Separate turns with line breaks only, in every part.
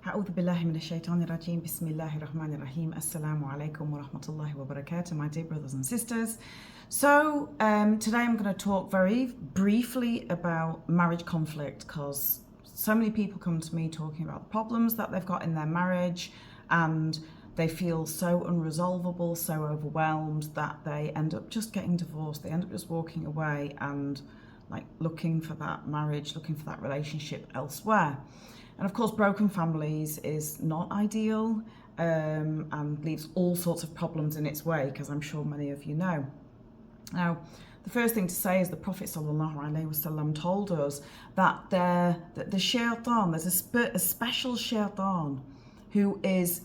أعوذ بالله من الشيطان الرجيم بسم الله الرحمن الرحيم Assalamu alaikum wa rahmatullahi wa barakatuh, my dear brothers and sisters. So today I'm going to talk very briefly about marriage conflict, because so many people come to me talking about the problems that they've got in their marriage, and they feel so unresolvable, so overwhelmed that they end up just getting divorced. They end up just walking away and like looking for that marriage, looking for that relationship elsewhere. And of course, broken families is not ideal and leaves all sorts of problems in its way, because I'm sure many of you know. Now, the first thing to say is the Prophet ﷺ told us that the shaitan, there's a special shaitan who is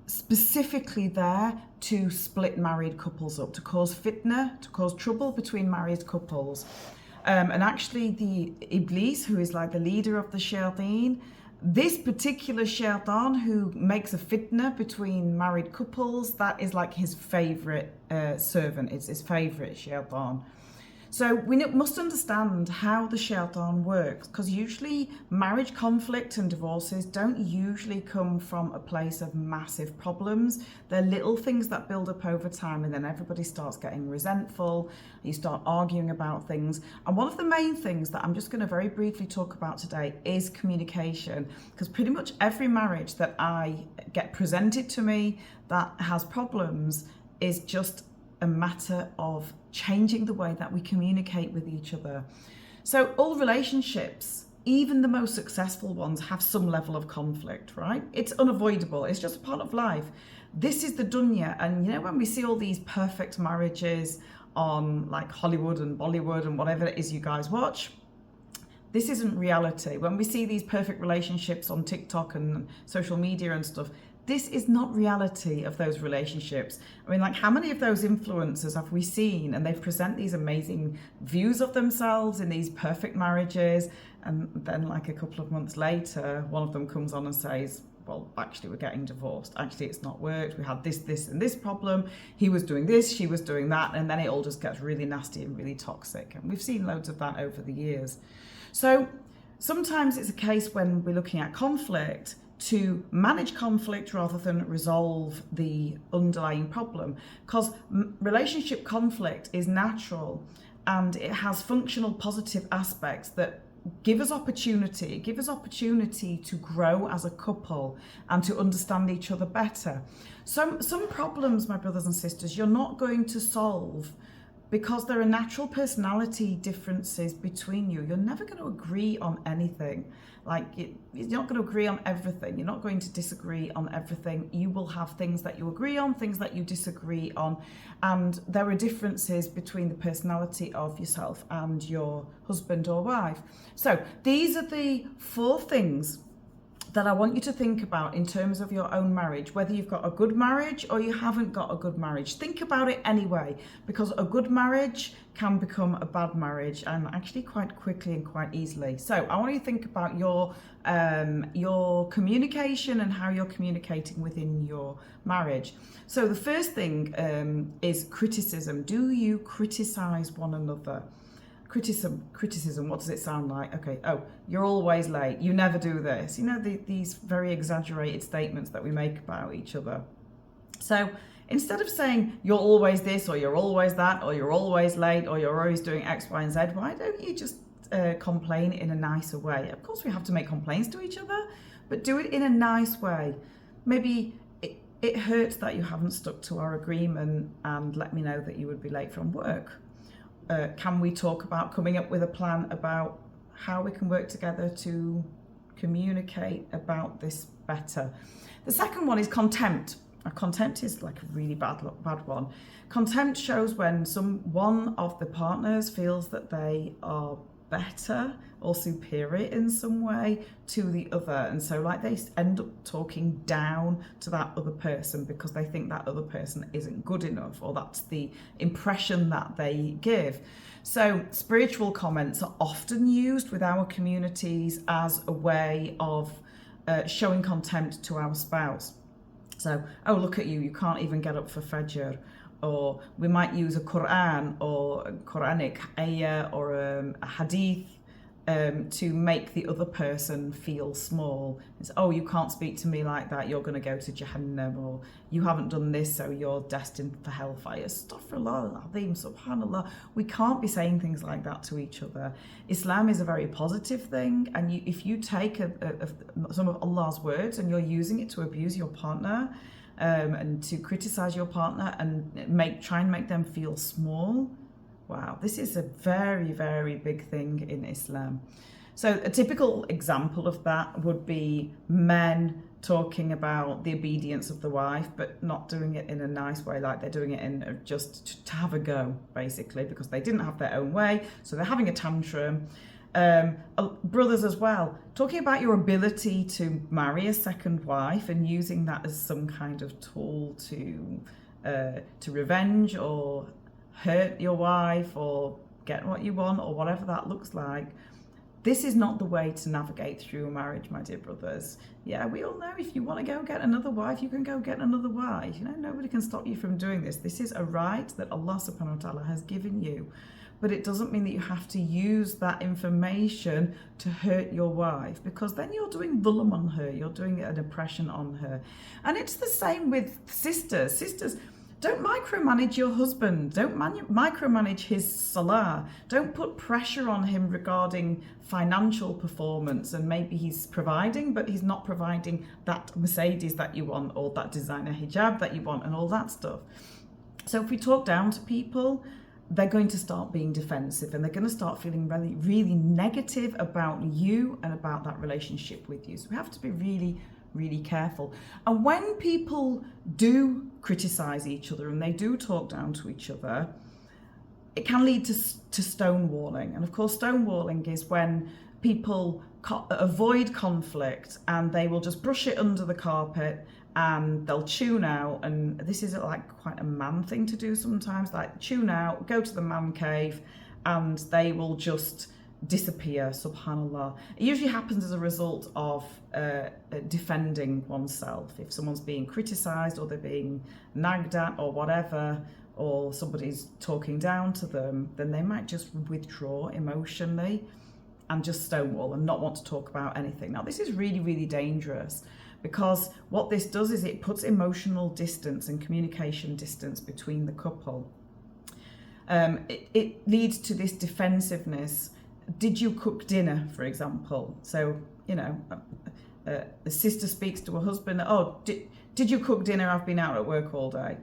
specifically there to split married couples up, to cause fitna, to cause trouble between married couples. And actually the Iblis, who is like the leader of the shayateen, this particular shaitan who makes a fitna between married couples, that is like his favorite servant, it's his favorite shaitan. So we must understand how the shaitan works, because usually marriage conflict and divorces don't usually come from a place of massive problems. They're little things that build up over time, and then everybody starts getting resentful, you start arguing about things. And one of the main things that I'm just going to very briefly talk about today is communication, because pretty much every marriage that I get presented to me that has problems is just a matter of changing the way that we communicate with each other. So all relationships, even the most successful ones, have some level of conflict, right? It's unavoidable. It's just a part of life. This is the dunya. And you know, when we see all these perfect marriages on like Hollywood and Bollywood and whatever it is you guys watch, this isn't reality. When we see these perfect relationships on TikTok and social media and stuff, this is not reality of those relationships. I mean, like, how many of those influencers have we seen? And they present these amazing views of themselves in these perfect marriages. And then like a couple of months later, one of them comes on and says, well, actually, we're getting divorced. Actually, it's not worked. We had this, and this problem. He was doing this, she was doing that. And then it all just gets really nasty and really toxic. And we've seen loads of that over the years. So sometimes it's a case when we're looking at conflict to manage conflict rather than resolve the underlying problem, because relationship conflict is natural and it has functional positive aspects that give us opportunity to grow as a couple and to understand each other better. Some problems, my brothers and sisters, you're not going to solve because there are natural personality differences between you. You're never going to agree on anything. Like, you're not going to agree on everything. You're not going to disagree on everything. You will have things that you agree on, things that you disagree on. And there are differences between the personality of yourself and your husband or wife. So these are the 4 things that I want you to think about in terms of your own marriage, whether you've got a good marriage or you haven't got a good marriage. Think about it anyway, because a good marriage can become a bad marriage, and actually quite quickly and quite easily. So I want you to think about your communication and how you're communicating within your marriage. So the first thing is criticism. Do you criticize one another? Criticism, what does it sound like? Okay, oh, you're always late, you never do this. You know, these very exaggerated statements that we make about each other. So instead of saying you're always this, or you're always that, or you're always late, or you're always doing X, Y, and Z, why don't you just complain in a nicer way? Of course, we have to make complaints to each other, but do it in a nice way. Maybe it hurts that you haven't stuck to our agreement, and let me know that you would be late from work. Can we talk about coming up with a plan about how we can work together to communicate about this better? The second one is contempt. Contempt is like a really bad one. Contempt shows when one of the partners feels that they are better or superior in some way to the other, and so like they end up talking down to that other person because they think that other person isn't good enough, or that's the impression that they give. So spiritual comments are often used with our communities as a way of showing contempt to our spouse. So, oh, look at you, you can't even get up for Fajr. Or we might use a Quran or a Quranic ayah or a hadith to make the other person feel small. It's, oh, you can't speak to me like that, you're going to go to Jahannam, or you haven't done this, so you're destined for hellfire. Astaghfirullah al-Azim, subhanallah. We can't be saying things like that to each other. Islam is a very positive thing, and if you take some of Allah's words and you're using it to abuse your partner, and to criticize your partner and try and make them feel small, wow, this is a very, very big thing in Islam. So a typical example of that would be men talking about the obedience of the wife, but not doing it in a nice way, like they're doing it in just to have a go, basically, because they didn't have their own way, so they're having a tantrum. Brothers as well, talking about your ability to marry a second wife and using that as some kind of tool to revenge or hurt your wife or get what you want or whatever that looks like. This is not the way to navigate through a marriage, my dear brothers. Yeah, we all know if you want to go get another wife, you can go get another wife. You know, nobody can stop you from doing this. This is a right that Allah subhanahu wa ta'ala has given you. But it doesn't mean that you have to use that information to hurt your wife, because then you're doing dhulm on her, you're doing an oppression on her. And it's the same with sisters. Sisters, don't micromanage your husband. Don't micromanage his salah. Don't put pressure on him regarding financial performance, and maybe he's providing, but he's not providing that Mercedes that you want, or that designer hijab that you want, and all that stuff. So if we talk down to people, they're going to start being defensive, and they're going to start feeling really, really negative about you and about that relationship with you. So we have to be really, really careful. And when people do criticize each other and they do talk down to each other, it can lead to stonewalling. And of course, stonewalling is when people avoid conflict and they will just brush it under the carpet, and they'll tune out. And this is like quite a man thing to do sometimes, like tune out, go to the man cave, and they will just disappear, subhanallah. It usually happens as a result of defending oneself. If someone's being criticized, or they're being nagged at, or whatever, or somebody's talking down to them, then they might just withdraw emotionally and just stonewall and not want to talk about anything. Now, this is really, really dangerous, because what this does is it puts emotional distance and communication distance between the couple. It leads to this defensiveness. Did you cook dinner, for example? So, you know, a sister speaks to a husband, oh, did you cook dinner? I've been out at work all day.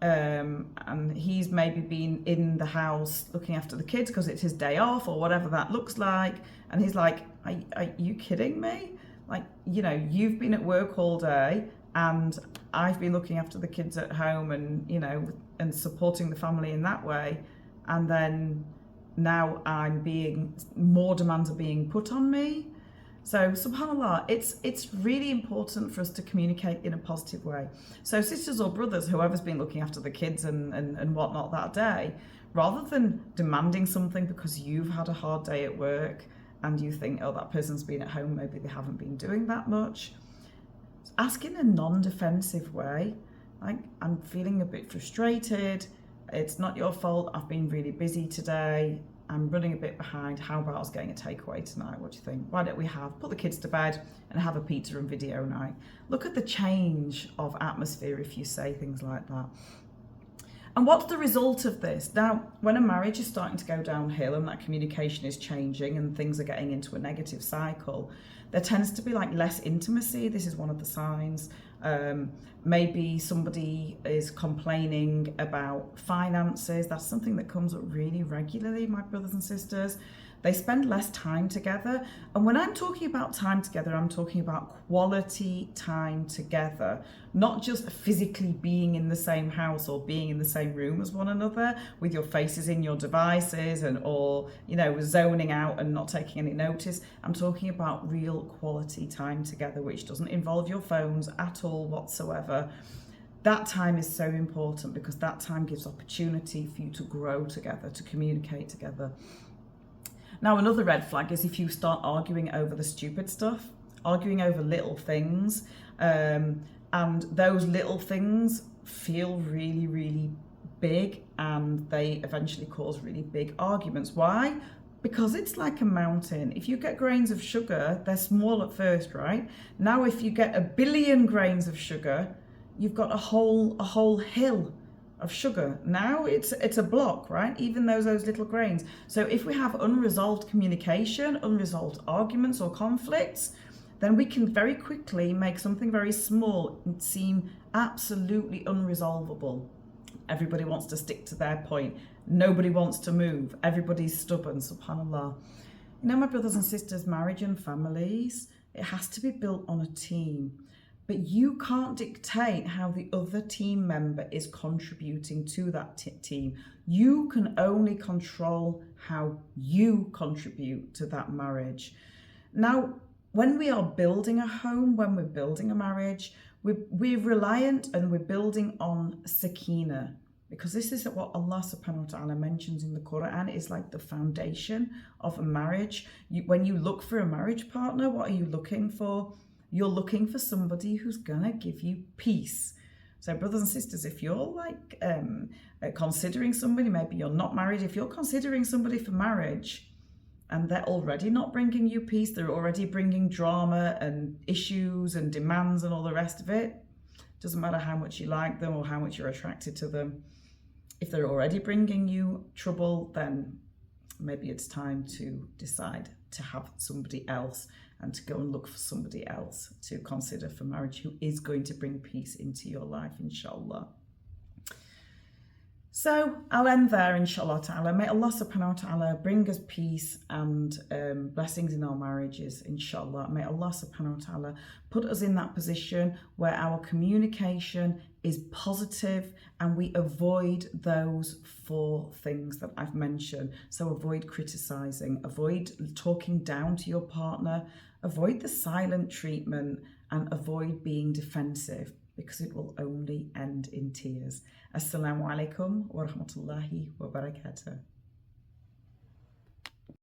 And he's maybe been in the house looking after the kids because it's his day off, or whatever that looks like. And he's like, are you kidding me? Like, you know, you've been at work all day and I've been looking after the kids at home, and, you know, and supporting the family in that way. And then now more demands are being put on me. So subhanallah, it's really important for us to communicate in a positive way. So sisters or brothers, whoever's been looking after the kids and whatnot that day, rather than demanding something because you've had a hard day at work and you think, oh, that person's been at home, maybe they haven't been doing that much, ask in a non-defensive way, like, I'm feeling a bit frustrated, it's not your fault, I've been really busy today, I'm running a bit behind, how about us getting a takeaway tonight? What do you think? Why don't we put the kids to bed and have a pizza and video night? Look at the change of atmosphere if you say things like that. And what's the result of this? Now, when a marriage is starting to go downhill and that communication is changing and things are getting into a negative cycle, there tends to be like less intimacy. This is one of the signs. Maybe somebody is complaining about finances. That's something that comes up really regularly, my brothers and sisters. They spend less time together. And when I'm talking about time together, I'm talking about quality time together, not just physically being in the same house or being in the same room as one another with your faces in your devices or, you know, zoning out and not taking any notice. I'm talking about real quality time together, which doesn't involve your phones at all whatsoever. That time is so important because that time gives opportunity for you to grow together, to communicate together. Now, another red flag is if you start arguing over the stupid stuff, arguing over little things, and those little things feel really, really big, and they eventually cause really big arguments. Why? because it's like a mountain. If you get grains of sugar, they're small at first, right? Now, if you get 1 billion grains of sugar, you've got a whole hill of sugar. Now it's a block, right? Even those little grains. So if we have unresolved communication, unresolved arguments or conflicts, then we can very quickly make something very small seem absolutely unresolvable. Everybody wants to stick to their point. Nobody wants to move. Everybody's stubborn, subhanAllah. You know, my brothers and sisters, marriage and families, it has to be built on a team. But you can't dictate how the other team member is contributing to that team. You can only control how you contribute to that marriage. Now, when we are building a home, when we're building a marriage, we're reliant and we're building on sakina, because this is what Allah subhanahu wa ta'ala mentions in the Quran is like the foundation of a marriage. When you look for a marriage partner, what are you looking for? You're looking for somebody who's gonna give you peace. So brothers and sisters, if you're like considering somebody, maybe you're not married, if you're considering somebody for marriage and they're already not bringing you peace, they're already bringing drama and issues and demands and all the rest of it, doesn't matter how much you like them or how much you're attracted to them. If they're already bringing you trouble, then maybe it's time to decide to have somebody else and to go and look for somebody else to consider for marriage who is going to bring peace into your life, inshallah. So I'll end there, inshallah ta'ala. May Allah subhanahu wa ta'ala bring us peace and blessings in our marriages, inshallah. May Allah subhanahu wa ta'ala put us in that position where our communication is positive and we avoid those 4 things that I've mentioned. So avoid criticizing, avoid talking down to your partner, avoid the silent treatment, and avoid being defensive, because it will only end in tears. Assalamu alaikum wa rahmatullahi wa barakatuh.